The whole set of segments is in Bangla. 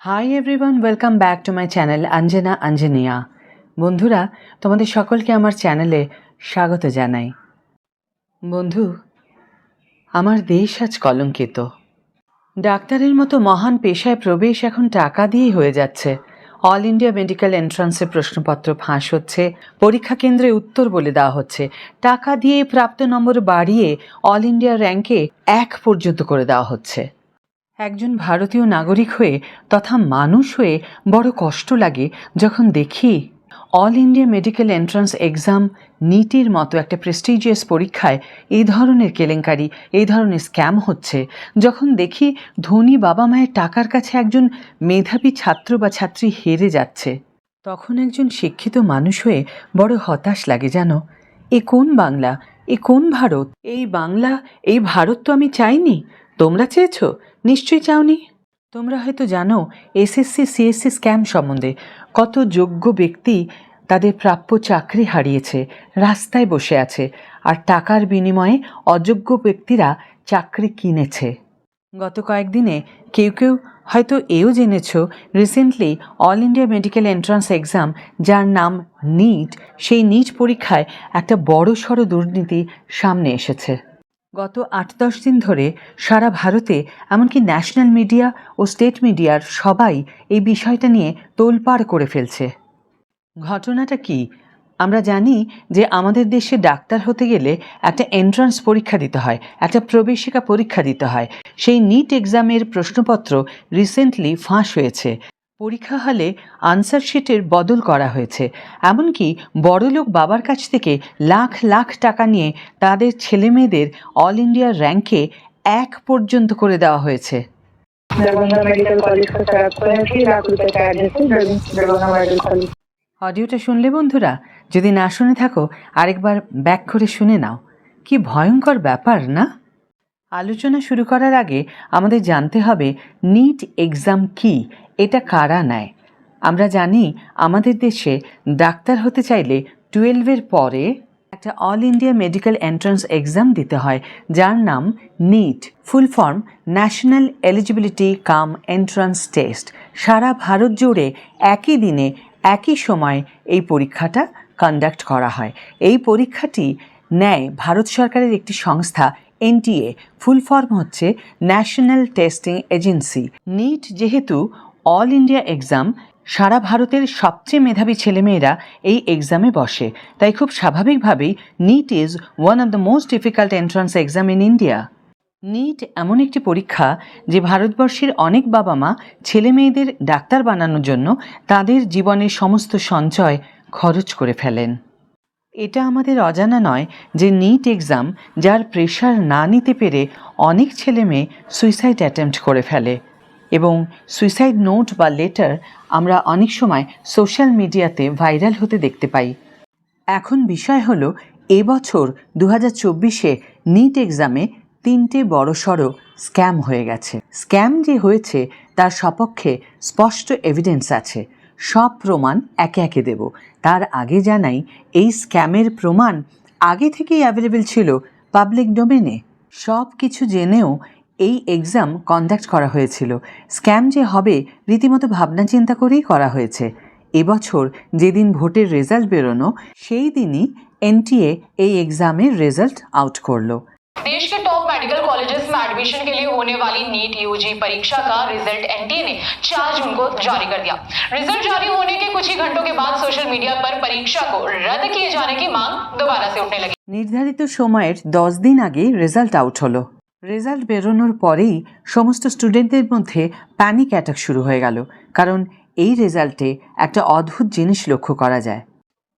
High everyone, welcome back to my channel Anjana Anjaniya. বন্ধুরা, তোমাদের সকলকে আমার চ্যানেলে স্বাগত জানাই। বন্ধু, আমার দেশ আজ কলঙ্কিত। ডাক্তারের মতো মহান পেশায় প্রবেশ এখন টাকা দিয়েই হয়ে যাচ্ছে। অল ইন্ডিয়া মেডিকেল এন্ট্রান্সে প্রশ্নপত্র ফাঁস হচ্ছে, পরীক্ষা কেন্দ্রে উত্তর বলে দেওয়া হচ্ছে, টাকা দিয়ে প্রাপ্ত নম্বর বাড়িয়ে অল ইন্ডিয়া র্যাঙ্কে 1 পর্যন্ত করে দেওয়া হচ্ছে। একজন ভারতীয় নাগরিক হয়ে তথা মানুষ হয়ে বড় কষ্ট লাগে যখন দেখি all India medical entrance exam নিটের মতো একটা প্রেস্টিজিয়াস পরীক্ষায় এই ধরনের কেলেঙ্কারি, এই ধরনের স্ক্যাম হচ্ছে। যখন দেখি ধনী বাবা মায়ের টাকার কাছে একজন মেধাবী ছাত্র বা ছাত্রী হেরে যাচ্ছে, তখন একজন শিক্ষিত মানুষ হয়ে বড় হতাশ লাগে। জানো, এ কোন বাংলা, এ কোন ভারত? এই বাংলা, এই ভারত তো আমি চাইনি। তোমরা চেয়েছো? নিশ্চয়ই চাওনি। তোমরা হয়তো জানো এসএসসি সিএসসি স্ক্যাম সম্বন্ধে। কত যোগ্য ব্যক্তি তাদের প্রাপ্য চাকরি হারিয়েছে, রাস্তায় বসে আছে, আর টাকার বিনিময়ে অযোগ্য ব্যক্তিরা চাকরি কিনেছে। গত কয়েকদিনে কেউ কেউ হয়তো এও জেনেছ, recently all India medical entrance exam, যার নাম নিট, সেই নিট পরীক্ষায় একটা বড়সড় দুর্নীতি সামনে এসেছে। গত 8-10 দিন ধরে সারা ভারতে, এমনকি ন্যাশনাল মিডিয়া ও স্টেট মিডিয়ার সবাই এই বিষয়টা নিয়ে তোলপাড় করে ফেলছে। ঘটনাটা কি? আমরা জানি যে আমাদের দেশে ডাক্তার হতে গেলে একটা এন্ট্রান্স পরীক্ষা দিতে হয়, একটা প্রবেশিকা পরীক্ষা দিতে হয়। সেই নিট এক্সামের প্রশ্নপত্র রিসেন্টলি ফাঁস হয়েছে। পরীক্ষা হলে আনসার শিটের বদল করা হয়েছে। এমনকি বড়লোক বাবার কাছ থেকে লাখ লাখ টাকা নিয়ে তাদের ছেলেমেয়েদের অল ইন্ডিয়া র্যাঙ্কে 1 পর্যন্ত করে দেওয়া হয়েছে। অডিওটা শুনলে বন্ধুরা? যদি না শুনে থাকো আরেকবার ব্যাক করে শুনে নাও। কি ভয়ঙ্কর ব্যাপার না? আলোচনা শুরু করার আগে আমাদের জানতে হবে নিট এক্সাম কি, এটা কারা নেয়। আমরা জানি আমাদের দেশে ডাক্তার হতে চাইলে 12-এর পরে একটা all India medical entrance exam দিতে হয়, যার নাম NEET, full form national eligibility cum entrance test. সারা ভারত জুড়ে একই দিনে একই সময় এই পরীক্ষাটা কন্ডাক্ট করা হয়। এই পরীক্ষাটি নেয় ভারত সরকারের একটি সংস্থা এনটিএ, ফুল ফর্ম হচ্ছে ন্যাশনাল টেস্টিং এজেন্সি। নিট যেহেতু অল ইন্ডিয়া এক্সাম, সারা ভারতের সবচেয়ে মেধাবী ছেলেমেয়েরা এই এক্সামে বসে, তাই খুব স্বাভাবিকভাবেই NEET is one of the most difficult entrance exam in India. NEET এমন একটি পরীক্ষা যে ভারতবর্ষের অনেক বাবা মা ছেলে মেয়েদের ডাক্তার বানানোর জন্য তাদের জীবনের সমস্ত সঞ্চয় খরচ করে ফেলেন। এটা আমাদের অজানা নয় যে নিট এক্সাম, যার প্রেশার না নিতে পেরে অনেক ছেলে মেয়ে সুইসাইড অ্যাটেম্প্ট করে ফেলে, এবং সুইসাইড নোট বা লেটার আমরা অনেক সময় সোশ্যাল মিডিয়াতে ভাইরাল হতে দেখতে পাই। এখন বিষয় হলো, এবছর 2024-এ নিট এক্সামে 3টে বড়সড় স্ক্যাম হয়ে গেছে। স্ক্যাম যে হয়েছে তার সপক্ষে স্পষ্ট এভিডেন্স আছে। সব প্রমাণ একে একে দেব। তার আগে জানাই, এই স্ক্যামের প্রমাণ আগে থেকেই অ্যাভেলেবেল ছিল পাবলিক ডোমেনে। সব কিছু জেনেও এই এক্সাম কন্ডাক্ট করা হয়েছিল। স্ক্যাম যে হবে রীতিমতো ভাবনা চিন্তা করেই করা হয়েছে। এবছর যেদিন ভোটের রেজাল্ট বেরোনো, সেই দিনই এনটিএ এই এক্সামের রেজাল্ট আউট করলো। देश के टॉप मेडिकल कॉलेजेस में एडमिशन के लिए होने वाली नीट यूजी परीक्षा का रिजल्ट एनटीए ने 4 जून को जारी कर दिया। रिजल्ट जारी होने के कुछ ही घंटों के बाद सोशल मीडिया पर परीक्षा को रद्द किए जाने की मांग दोबारा से उठने लगी। নির্ধারিত সময়ের 10 দিন আগে রেজাল্ট আউট হলো। রেজাল্ট বেরোনোর পরেই সমস্ত স্টুডেন্টদের মধ্যে প্যানিক অ্যাটাক শুরু হয়ে গেল, কারণ এই রেজাল্টে একটা অদ্ভুত জিনিস লক্ষ্য করা যায়।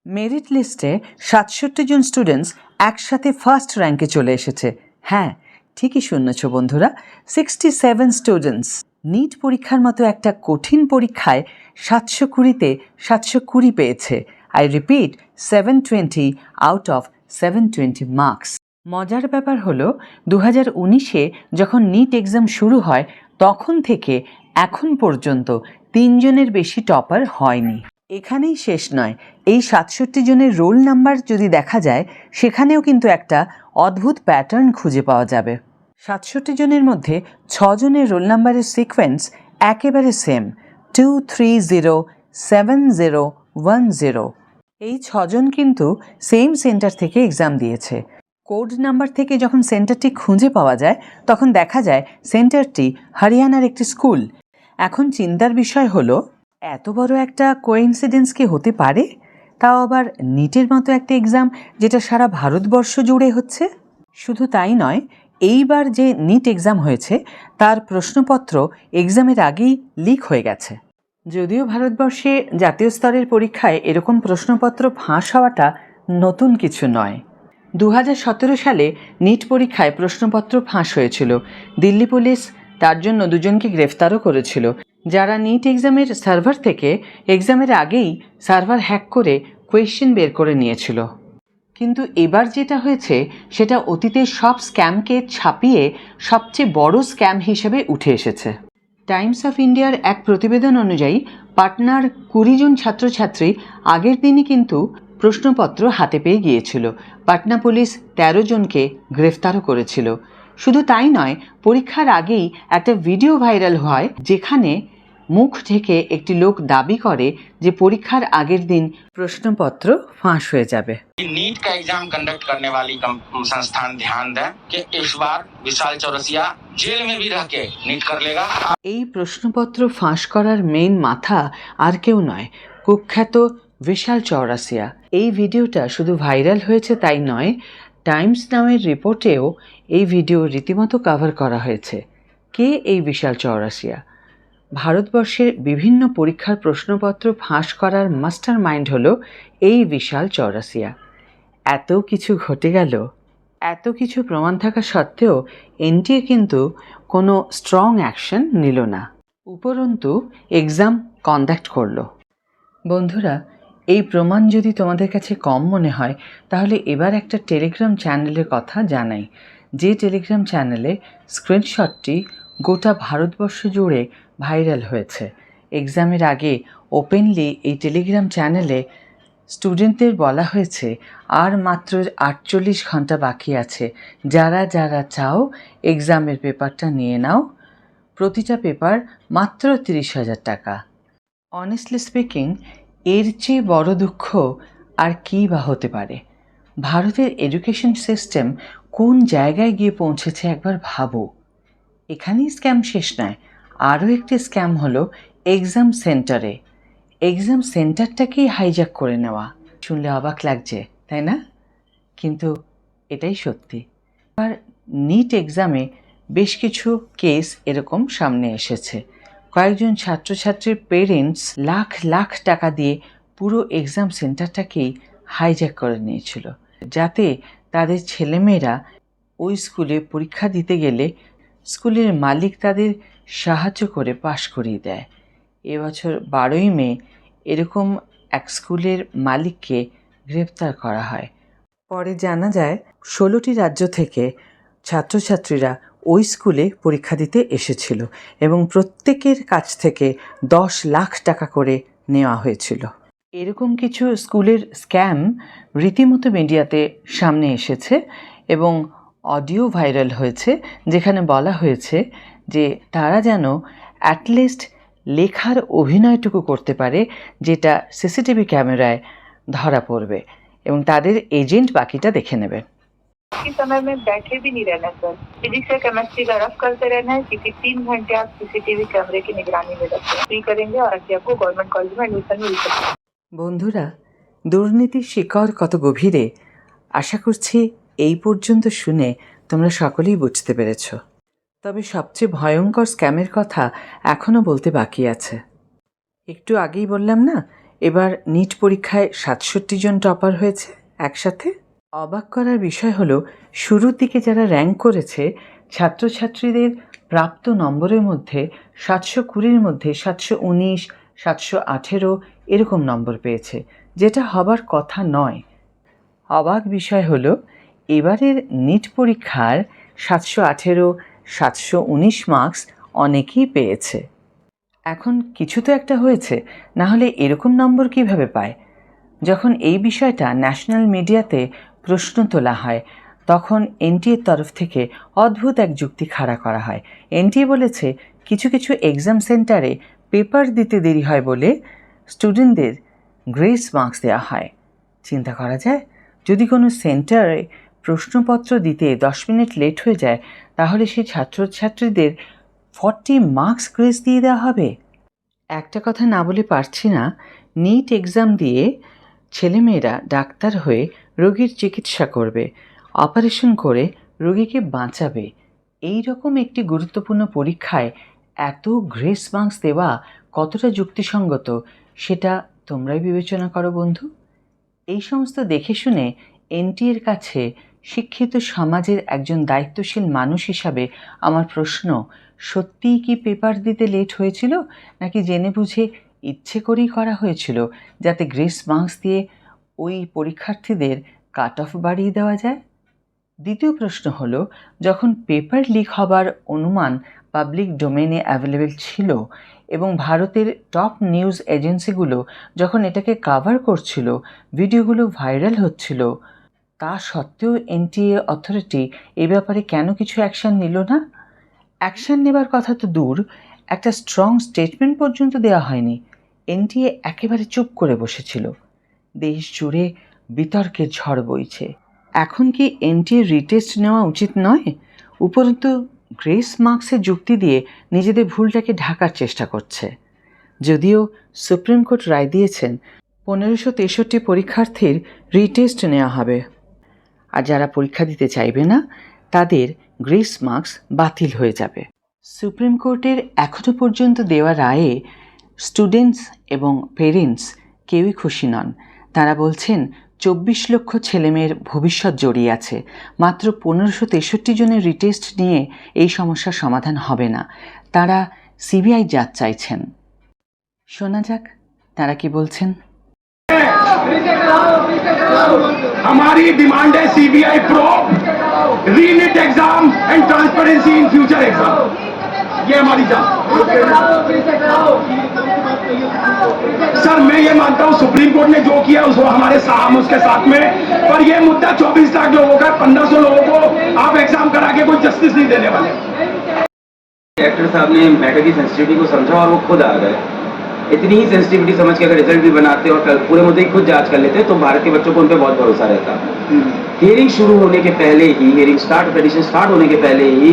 মেরিট লিস্টে 67 জন স্টুডেন্টস একসাথে ফার্স্ট র্যাঙ্কে চলে এসেছে। হ্যাঁ, ঠিকই শুনেছ বন্ধুরা, 67 স্টুডেন্টস। নিট পরীক্ষার মতো একটা কঠিন পরীক্ষায় 720-তে 720 পেয়েছে। I repeat, 720 out of 720 marks. মজার ব্যাপার হলো, 2019-এ যখন নিট এক্সাম শুরু হয় তখন থেকে এখন পর্যন্ত 3 জনের বেশি টপার হয়নি। এখানেই শেষ নয়, এই 67 জনের রোল নাম্বার যদি দেখা যায়, সেখানেও কিন্তু একটা অদ্ভুত প্যাটার্ন খুঁজে পাওয়া যাবে। 67 জনের মধ্যে 6 জনের রোল নাম্বারের সিকোয়েন্স একেবারে সেম, 230710। এই 6 জন কিন্তু সেম সেন্টার থেকে এক্সাম দিয়েছে। কোড নাম্বার থেকে যখন সেন্টারটি খুঁজে পাওয়া যায় তখন দেখা যায় সেন্টারটি হরিয়ানার একটি স্কুল। এখন চিন্তার বিষয় হলো, এত বড় একটা কোইন্সিডেন্স কি হতে পারে? তাও আবার নিটের মতো একটা এক্সাম যেটা সারা ভারতবর্ষ জুড়ে হচ্ছে। শুধু তাই নয়, এইবার যে নিট এক্সাম হয়েছে তার প্রশ্নপত্র এক্সামের আগেই লিক হয়ে গেছে। যদিও ভারতবর্ষে জাতীয় স্তরের পরীক্ষায় এরকম প্রশ্নপত্র ফাঁস হওয়াটা নতুন কিছু নয়। 2017 সালে নিট পরীক্ষায় প্রশ্নপত্র ফাঁস হয়েছিল। দিল্লি পুলিশ তার জন্য 2 জনকে গ্রেফতারও করেছিল, যারা নিট এক্সামের সার্ভার থেকে এক্সামের আগেই সার্ভার হ্যাক করে কোয়েশ্চেন বের করে নিয়েছিল। কিন্তু এবার যেটা হয়েছে সেটা অতীতের সব স্ক্যামকে ছাপিয়ে সবচেয়ে বড় স্ক্যাম হিসেবে উঠে এসেছে। টাইমস অফ ইন্ডিয়ার এক প্রতিবেদন অনুযায়ী পাটনার 20 জন ছাত্রছাত্রী আগের দিনই কিন্তু প্রশ্নপত্র হাতে পেয়ে গিয়েছিল। পাটনা পুলিশ 13 জনকে গ্রেফতারও করেছিল। শুধু তাই নয়, পরীক্ষার আগেই একটা ভিডিও ভাইরাল হয় যেখানে মুখ ঢেকে একটি লোক দাবি করে যে পরীক্ষার আগের দিন প্রশ্নপত্র ফাঁস হয়ে যাবে। नीट का एग्जाम कंडक्ट करने वाली संस्थान ध्यान दें कि इस बार विशाल चौरसिया जेल में भी रह के नीट कर लेगा। এই প্রশ্নপত্র ফাঁস করার মেইন মাথা আর কেউ নয়, কুখ্যাত বিশাল চৌরাসিয়া। এই ভিডিওটা শুধু ভাইরাল হয়েছে তাই নয়, টাইমস নামের রিপোর্টেও এই ভিডিও রীতিমতো কভার করা হয়েছে। কে এই বিশাল চৌরাসিয়া? ভারতবর্ষের বিভিন্ন পরীক্ষার প্রশ্নপত্র ফাঁস করার মাস্টার মাইন্ড হলো এই বিশাল চৌরাসিয়া। এত কিছু ঘটে গেল, এত কিছু প্রমাণ থাকা সত্ত্বেও এনটিএ কিন্তু কোনো স্ট্রং অ্যাকশন নিল না, উপরন্তু এক্সাম কন্ডাক্ট করলো। বন্ধুরা, এই প্রমাণ যদি তোমাদের কাছে কম মনে হয় তাহলে এবার একটা টেলিগ্রাম চ্যানেলের কথা জানাই, যে টেলিগ্রাম চ্যানেলে স্ক্রিনশটটি গোটা ভারতবর্ষ জুড়ে ভাইরাল হয়েছে। এক্সামের আগে ওপেনলি এই টেলিগ্রাম চ্যানেলে স্টুডেন্টদের বলা হয়েছে আর মাত্র 48 ঘন্টা বাকি আছে, যারা যারা চাও এক্সামের পেপারটা নিয়ে নাও, প্রতিটা পেপার মাত্র 30,000 টাকা। অনেস্টলি স্পিকিং, এর চেয়ে বড় দুঃখ আর কী বা হতে পারে? ভারতের এডুকেশন সিস্টেম কোন জায়গায় গিয়ে পৌঁছেছে একবার ভাবো। এখানেই স্ক্যাম শেষ নয়, আরও একটি স্ক্যাম হলো এক্সাম সেন্টারে। এক্সাম সেন্টারটাকেই হাইজ্যাক করে নেওয়া। শুনলে অবাক লাগছে, তাই না? কিন্তু এটাই সত্যি। আর নিট এক্সামে বেশ কিছু কেস এরকম সামনে এসেছে। কয়েকজন ছাত্রছাত্রীর পেরেন্টস লাখ লাখ টাকা দিয়ে পুরো এক্সাম সেন্টারটাকেই হাইজ্যাক করে নিয়েছিল, যাতে তাদের ছেলেমেয়েরা ওই স্কুলে পরীক্ষা দিতে গেলে স্কুলের মালিক তাদের সাহায্য করে পাশ করিয়ে দেয়। এবছর 12ই মে এরকম এক স্কুলের মালিককে গ্রেপ্তার করা হয়। পরে জানা যায় 16টি রাজ্য থেকে ছাত্রছাত্রীরা ওই স্কুলে পরীক্ষা দিতে এসেছিল এবং প্রত্যেকের কাছ থেকে 10 লাখ টাকা করে নেওয়া হয়েছিল। এরকম কিছু স্কুলের স্ক্যাম রীতিমতো মিডিয়াতে সামনে এসেছে এবং অডিও ভাইরাল হয়েছে, যেখানে বলা হয়েছে যে তারা যেন অ্যাটলিস্ট লেখার অভিনয়টুকু করতে পারে, যেটা সিসিটিভি ক্যামেরায় ধরা পড়বে এবং তাদের এজেন্ট বাকিটা দেখে নেবে। इस समय में बैठे भी नहीं रहना सर, फिजिक्स या केमिस्ट्री का रफ करते रहना है, क्योंकि 3 घंटे आप सीसीटीवी कैमरे की निगरानी में रखते हैं। फ्री करेंगे और आगे आपको गवर्नमेंट कॉलेज में एडमिशन मिल सकता है। বন্ধুরা, দুর্নীতির শিকড় কত গভীরে আশা করছি এই পর্যন্ত শুনে তোমরা সকলেই বুঝতে পেরেছ। তবে সবচেয়ে ভয়ঙ্কর স্ক্যামের কথা এখনও বলতে বাকি আছে। একটু আগেই বললাম না, এবার নিট পরীক্ষায় 67 জন টপার হয়েছে একসাথে। অবাক করার বিষয় হলো, শুরুর দিকে যারা র্যাঙ্ক করেছে ছাত্রছাত্রীদের প্রাপ্ত নম্বরের মধ্যে 720-র মধ্যে 719, 718 এরকম নম্বর পেয়েছে, যেটা হবার কথা নয়। অবাক বিষয় হলো, এবারের নিট পরীক্ষার 718, 719 মার্কস অনেকেই পেয়েছে। এখন কিছু তো একটা হয়েছে, না হলে এরকম নম্বর কিভাবে পায়? যখন এই বিষয়টা ন্যাশনাল মিডিয়াতে প্রশ্ন তোলা হয় তখন এনটিএর তরফ থেকে অদ্ভুত এক যুক্তি খাড়া করা হয়। এনটিএ বলেছে কিছু কিছু এক্সাম সেন্টারে পেপার দিতে দেরি হয় বলে স্টুডেন্টদের গ্রেস মার্কস দেওয়া হয়। চিন্তা করা যায়, যদি কোনো সেন্টারে প্রশ্নপত্র দিতে 10 মিনিট লেট হয়ে যায়, তাহলে সেই ছাত্রছাত্রীদের 40 মার্কস গ্রেস দিয়ে দেওয়া হবে। একটা কথা না বলে পারছি না, নিট এক্সাম দিয়ে ছেলেমেয়েরা ডাক্তার হয়ে রোগীর চিকিৎসা করবে, অপারেশন করে রোগীকে বাঁচাবে। এই রকম একটি গুরুত্বপূর্ণ পরীক্ষায় এত গ্রেস মার্কস দেওয়া কতটা যুক্তিসঙ্গত সেটা তোমরাই বিবেচনা করো বন্ধু। এই সমস্ত দেখে শুনে এনটিএর কাছে শিক্ষিত সমাজের একজন দায়িত্বশীল মানুষ হিসাবে আমার প্রশ্ন, সত্যিই কি পেপার দিতে লেট হয়েছিল, নাকি জেনে বুঝে ইচ্ছে করেই করা হয়েছিল যাতে গ্রেস মার্কস দিয়ে ওই পরীক্ষার্থীদের কাট অফ বাড়িয়ে দেওয়া যায়? দ্বিতীয় প্রশ্ন হলো, যখন পেপার লিক হবার অনুমান পাবলিক ডোমেইনে অ্যাভেলেবেল ছিল এবং ভারতের টপ নিউজ এজেন্সিগুলো যখন এটাকে কাভার করছিল, ভিডিওগুলো ভাইরাল হচ্ছিল, তা সত্ত্বেও এনটিএ অথরিটি এ ব্যাপারে কেন কিছু অ্যাকশন নিল না? অ্যাকশন নেবার কথা তো দূর, একটা স্ট্রং স্টেটমেন্ট পর্যন্ত দেওয়া হয়নি। এনটিএ একেবারে চুপ করে বসেছিল। দেশ জুড়ে বিতর্কের ঝড় বইছে। এখন কি এনটিএ রিটেস্ট নেওয়া উচিত নয়? উপরন্তু গ্রেস মার্কসের যুক্তি দিয়ে নিজেদের ভুলটাকে ঢাকার চেষ্টা করছে। যদিও সুপ্রিম কোর্ট রায় দিয়েছেন 1563 পরীক্ষার্থীর রিটেস্ট নেওয়া হবে, আর যারা পরীক্ষা দিতে চাইবে না তাদের গ্রেস মার্কস বাতিল হয়ে যাবে। সুপ্রিম কোর্টের এখনও পর্যন্ত দেওয়া রায়ে স্টুডেন্টস এবং পেরেন্টস কেউই খুশি নন। তারা বলছেন 24 লক্ষ ছেলেমেয়ের ভবিষ্যৎ জড়িয়ে আছে। মাত্র 1563 জনের রিটেস্ট নিয়ে এই সমস্যার সমাধান হবে না। তারা সিবিআই জাজ চাইছেন। শোনা যাক তারা কি বলছেন। हमारी डिमांड है CBI probe, रीनीट exam and transparency in future exam. ये हमारी जान। सर मैं ये मानता हूँ सुप्रीम कोर्ट ने जो किया उसको हमारे हम उसके साथ में, पर ये मुद्दा 24 लाख लोगों का, 1500 लोगों को आप एग्जाम करा के कोई जस्टिस नहीं देने वाले। डायरेक्टर साहब ने मैटर की सेंसिटिविटी को समझा और वो खुद आ गए। इतनी ही सेंसिटिविटी समझ के अगर रिजल्ट भी बनाते और पूरे मुद्दे की खुद जांच कर लेते तो भारत के बच्चों को उन पर बहुत भरोसा रहता। हियरिंग शुरू होने के पहले ही, हियरिंग स्टार्ट, पेटिशन स्टार्ट होने के पहले ही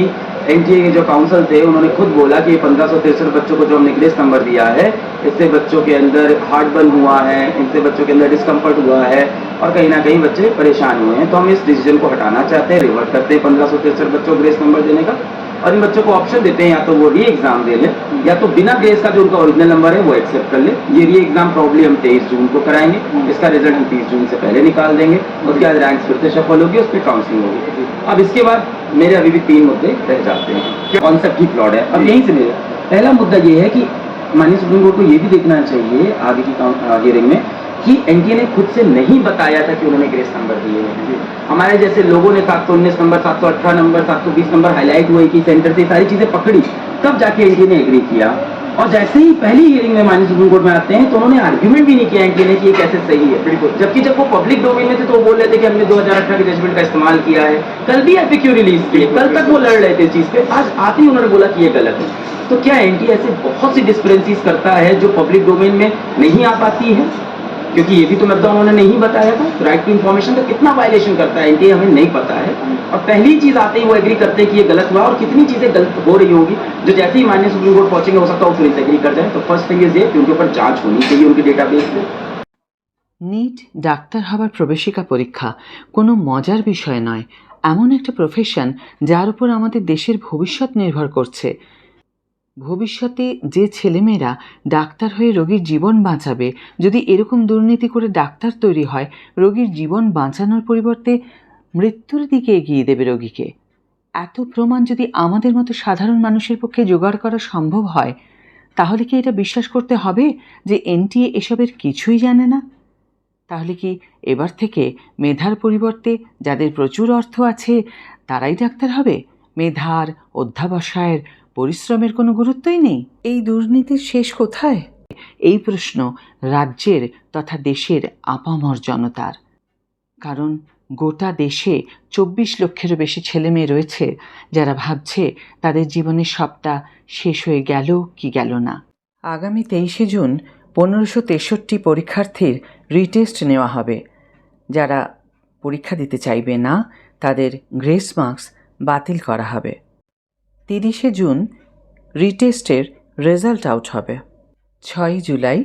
एनटीए के जो काउंसिल थे उन्होंने खुद बोला कि 1563 बच्चों को जो हमने ग्रेस नंबर दिया है, इससे बच्चों के अंदर हार्ट बर्न हुआ है, इनसे बच्चों के अंदर डिस्कम्फर्ट हुआ है और कहीं ना कहीं बच्चे परेशान हुए हैं। तो हम इस डिसीजन को हटाना चाहते हैं, रिवर्ट करते हैं 1563 बच्चों को ग्रेस नंबर देने का, और इन बच्चों को ऑप्शन देते हैं या तो वो री एग्जाम दे लें या तो बिना ग्रेस का जो उनका ओरिजिनल नंबर है वो एक्सेप्ट कर ले। ये री एग्जाम प्रॉब्ली हम 23 जून को कराएंगे, इसका रिजल्ट हम 30 जून से पहले निकाल देंगे, उसके बाद रैंक्स फिर से शफल होगी, उस पर काउंसलिंग होगी। अब इसके बाद मेरे अभी भी 3 मुद्दे रह जाते हैं। कॉन्सेप्ट ही फ्लॉड है। अब यहीं से मेरा पहला मुद्दा ये है कि माननीय सुप्रीम कोर्ट को ये भी देखना चाहिए आगे की हियरिंग में कि एनटीए ने खुद से नहीं बताया था कि उन्होंने ग्रेस नंबर दिए हैं। हमारे जैसे लोगों ने 719 नंबर, 718 नंबर, 720 नंबर हाईलाइट हुए कि सेंटर से सारी चीजें पकड़ी, तब जाके एनटीए ने एग्री किया। और जैसे ही पहली हियरिंग में माननीय सुप्रीम कोर्ट में आते हैं तो उन्होंने आर्ग्यूमेंट भी नहीं किया एनटीए ने कि ये कैसे सही है। बिल्कुल, जबकि जब वो पब्लिक डोमेन में थे तो वो बोल रहे थे कि हमने 2018 के जजमेंट का इस्तेमाल किया है। कल भी एफएक्यू रिलीज किए, कल तक वो लड़ रहे थे इस चीज पे, आज आते ही उन्होंने बोला कि ये गलत है। तो क्या एनटीए ऐसे बहुत सी डिस्क्रिपेंसीज करता है जो पब्लिक डोमेन में नहीं आ पाती है? क्योंकि ये भी तो मुद्दा उन्होंने नहीं बताया था। राइट टू इन्फॉर्मेशन का कितना वायलेशन करता है एनटीए हमें नहीं पता है, और पहली चीज आते ही वो एग्री करते हैं कि ये गलत हुआ, और कितनी चीजें गलत हो रही होगी जो जैसे ही माननीय सुप्रीम कोर्ट पहुंचेंगे हो सकता है वो फिर एग्री कर जाए। तो फर्स्ट थिंग इज ये कि उनके ऊपर जांच होनी चाहिए उनके डेटाबेस में। নিট ডাক্তার হবার প্রবেশিকা পরীক্ষা কোনো মজার বিষয় নয়। এমন একটা প্রফেশন যার উপর আমাদের দেশের ভবিষ্যৎ নির্ভর করছে। ভবিষ্যতে যে ছেলেমেয়েরা ডাক্তার হয়ে রোগীর জীবন বাঁচাবে, যদি এরকম দুর্নীতি করে ডাক্তার তৈরি হয়, রোগীর জীবন বাঁচানোর পরিবর্তে মৃত্যুর দিকে এগিয়ে দেবে রোগীকে, এত প্রমাণ যদি আমাদের মতো সাধারণ মানুষের পক্ষে জোগাড় করা সম্ভব হয়, তাহলে কি এটা বিশ্বাস করতে হবে যে এনটিএ এসবের কিছুই জানে না? তাহলে কি এবার থেকে মেধার পরিবর্তে যাদের প্রচুর অর্থ আছে তারাই ডাক্তার হবে? মেধার, অধ্যাবসায়ের, পরিশ্রমের কোনো গুরুত্বই নেই? এই দুর্নীতির শেষ কোথায়? এই প্রশ্ন রাজ্যের তথা দেশের আপামর জনতার। কারণ গোটা দেশে 24 লক্ষেরও বেশি ছেলে মেয়ে রয়েছে যারা ভাবছে তাদের জীবনের সবটা শেষ হয়ে গেল কি গেল না। আগামী 23শে জুন 1563 পরীক্ষার্থীর রিটেস্ট নেওয়া হবে। যারা পরীক্ষা দিতে চাইবে না তাদের গ্রেস মার্কস বাতিল করা হবে। 30শে জুন রিটেস্টের রেজাল্ট আউট হবে। 6ই জুলাই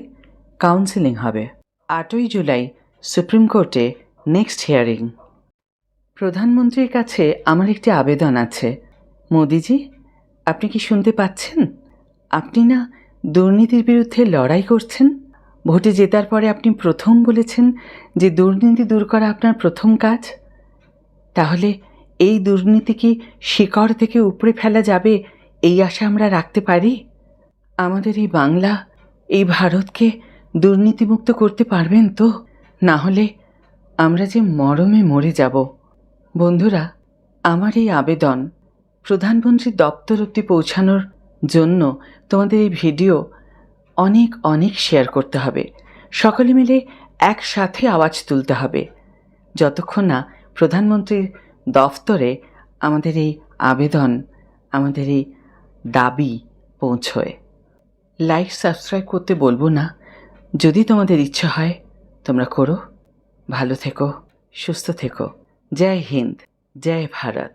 কাউন্সেলিং হবে। 8ই জুলাই সুপ্রিম কোর্টে নেক্সট হিয়ারিং। প্রধানমন্ত্রীর কাছে আমার একটি আবেদন আছে। মোদিজি, আপনি কি শুনতে পাচ্ছেন? আপনি না দুর্নীতির বিরুদ্ধে লড়াই করছেন? ভোটে জেতার পরে আপনি প্রথম বলেছেন যে দুর্নীতি দূর করা আপনার প্রথম কাজ। তাহলে এই দুর্নীতি কি শিকড় থেকে উপড়ে ফেলা যাবে, এই আশা আমরা রাখতে পারি? আমাদের এই বাংলা, এই ভারতকে দুর্নীতিমুক্ত করতে পারবেন তো? না হলে আমরা যে মরমে মরে যাব। বন্ধুরা, আমার এই আবেদন প্রধানমন্ত্রীর দপ্তর অবধি পৌঁছানোর জন্য তোমাদের এই ভিডিও অনেক অনেক শেয়ার করতে হবে। সকলে মিলে একসাথে আওয়াজ তুলতে হবে, যতক্ষণ না প্রধানমন্ত্রীর দফতরে আমাদের এই আবেদন, আমাদের এই দাবি পৌঁছয়। লাইক সাবস্ক্রাইব করতে বলবো না। যদি তোমাদের ইচ্ছা হয় তোমরা করো। ভালো থেকো, সুস্থ থেকো। জয় হিন্দ, জয় ভারত।